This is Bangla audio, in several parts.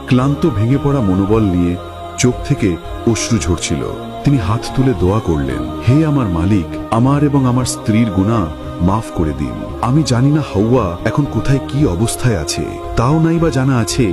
ক্লান্ত ভেঙে পড়া মনোবল নিয়ে চোখ থেকে অশ্রু ঝরছিল। তিনি হাত তুলে দোয়া করলেন, হে আমার মালিক, আমার এবং আমার স্ত্রীর গুনাহ মাফ করে দিন। আমি জানি না হাওয়া এখন কোথায় কি অবস্থায় আছে, তাও নাই বা জানা আছে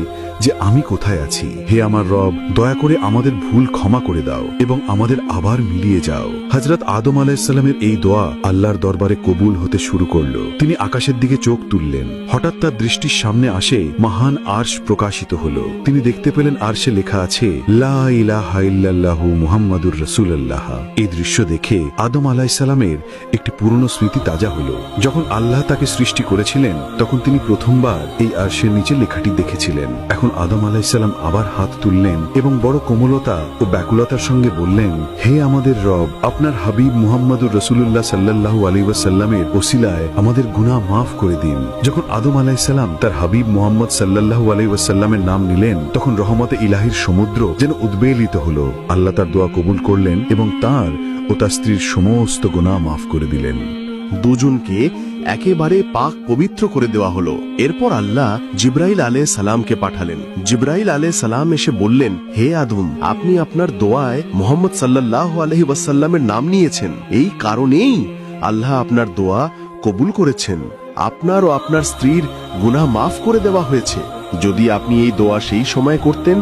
যে আমি কোথায় আছি। হে আমার রব, দয়া করে আমাদের ভুল ক্ষমা করে দাও এবং আমাদের আবার মিলিয়ে যাও। হযরত আদম আলাইহিস সালামের এই দোয়া আল্লাহর দরবারে কবুল হতে শুরু করলো। তিনি আকাশের দিকে চোখ তুললেন। হঠাৎ তার দৃষ্টির সামনে আসে মহান আরশ প্রকাশিত হলো। তিনি দেখতে পেলেন আরশে লেখা আছে, লা ইলাহা ইল্লাল্লাহু মুহাম্মাদুর রাসূলুল্লাহ। এই দৃশ্য দেখে আদম আলাইহিস সালামের একটি পুরনো স্মৃতি তাজা হলো। যখন আল্লাহ তাকে সৃষ্টি করেছিলেন তখন তিনি প্রথমবার এই আরশের নিচে লেখাটি দেখেছিলেন। এখন আদম আলাইহিস সালাম আবার হাত তুললেন এবং বড় কোমলতা ও ব্যাকুলতার সঙ্গে বললেন, হে আমাদের রব, আপনার হাবিব মুহাম্মাদুর রাসূলুল্লাহ সাল্লাল্লাহু আলাইহি ওয়াসাল্লামের ওসিলায় আমাদের গুনাহ মাফ করে দিন। যখন আদম আলাইহিস সালাম তার হাবিব মুহাম্মদ সাল্লাল্লাহু আলাইহি ওয়াসাল্লামের নাম নিলেন তখন রহমতে ইলাহির সমুদ্র যেন উদ্বেলিত হলো। আল্লাহ তার দোয়া কবুল করলেন এবং তার ও তার স্ত্রীর সমস্ত গুনাহ মাফ করে দিলেন। দুজনকে একেবারে পাক পবিত্র করে দেওয়া হলো। এরপর আল্লাহ জিবরাইল আলাইহিস সালামকে পাঠালেন। জিবরাইল আলাইহিস সালাম এসে বললেন, হে আদম, আপনি আপনার দোয়ায় মুহাম্মদ সাল্লাল্লাহু আলাইহি ওয়াসাল্লামের নাম নিয়েছেন, এই কারণেই আল্লাহ আপনার দোয়া কবুল করেছেন। আপনার ও আপনার স্ত্রীর গুনাহ মাফ করে দেওয়া হয়েছে। যদি আপনি এই দোয়া সেই সময় করতেন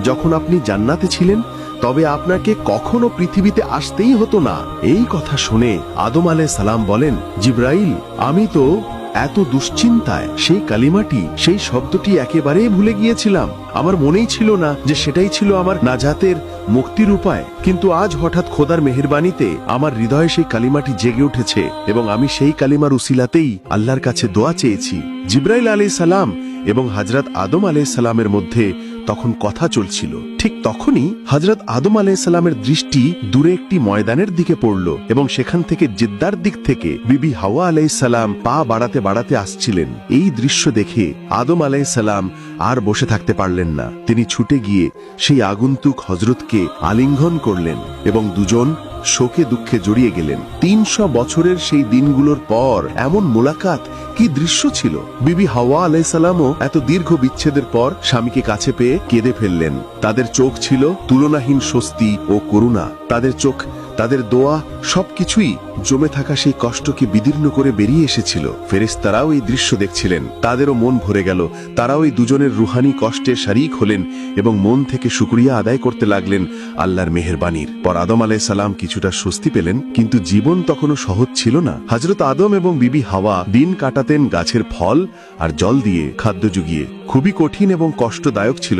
যখন আপনি জান্নাতে ছিলেন, তবে আপনাকে কখনো পৃথিবীতে আসতেই হতো না। এই কথা শুনে আদম আলাইহিস সালাম বলেন, জিবরাইল, আমি তো এত দুশ্চিন্তায় সেই কালিমাটি, সেই শব্দটি একেবারেই ভুলে গিয়েছিলাম। আমার মনেই ছিল না যে সেটাই ছিল আমার নাজাতের মুক্তির উপায়। কিন্তু আজ হঠাৎ খোদার মেহেরবানিতে আমার হৃদয়ে সেই কালিমাটি জেগে উঠেছে এবং আমি সেই কালিমার উসিলাতেই আল্লাহর কাছে দোয়া চেয়েছি। জিবরাইল আলাইহিস সালাম এবং হযরত আদম আলাইহিস সালামের মধ্যে তখন কথা চলছিল। ঠিক তখনই হযরত আদম আলাইহিস সালামের দৃষ্টি দূরে একটি ময়দানের দিকে পড়ল এবং সেখান থেকে জিদ্দার দিক থেকে বিবি হাওয়া আলাইহিস সালাম পা বাড়াতে বাড়াতে আসছিলেন। এই দৃশ্য দেখে আদম আলাইহিস সালাম আর বসে থাকতে পারলেন না। তিনি ছুটে গিয়ে সেই আগন্তুক হযরতকে আলিঙ্গন করলেন এবং দুজন শোকে দুঃখে জড়িয়ে গেলেন। ৩০০ বছরের সেই দিনগুলোর পর এমন মোলাকাত, কি দৃশ্য ছিল! বিবি হাওয়া আলাইহিস সালামও এত দীর্ঘ বিচ্ছেদের পর স্বামীকে কাছে পেয়ে কেঁদে ফেললেন। তাদের চোখ ছিল তুলনাহীন স্বস্তি ও করুণা। তাদের চোখ, তাদের দোয়া, সবকিছুই জমে থাকা সেই কষ্টকে বিদীর্ণ করে বেরিয়ে এসেছিল। ফেরেশতারাও এই দৃশ্য দেখছিলেন। তাদেরও মন ভরে গেল। তারাও এই দুজনের রুহানি কষ্টে শরীক হলেন এবং মন থেকে শুকরিয়া আদায় করতে লাগলেন আল্লাহর মেহেরবানির। পর আদম আলাইহিস সালাম কিছুটা স্বস্তি পেলেন, কিন্তু জীবন তখনও সহজ ছিল না। হযরত আদম এবং বিবি হাওয়া দিন কাটাতেন গাছের ফল আর জল দিয়ে, খাদ্য জুগিয়ে। খুবই কঠিন এবং কষ্টদায়ক ছিল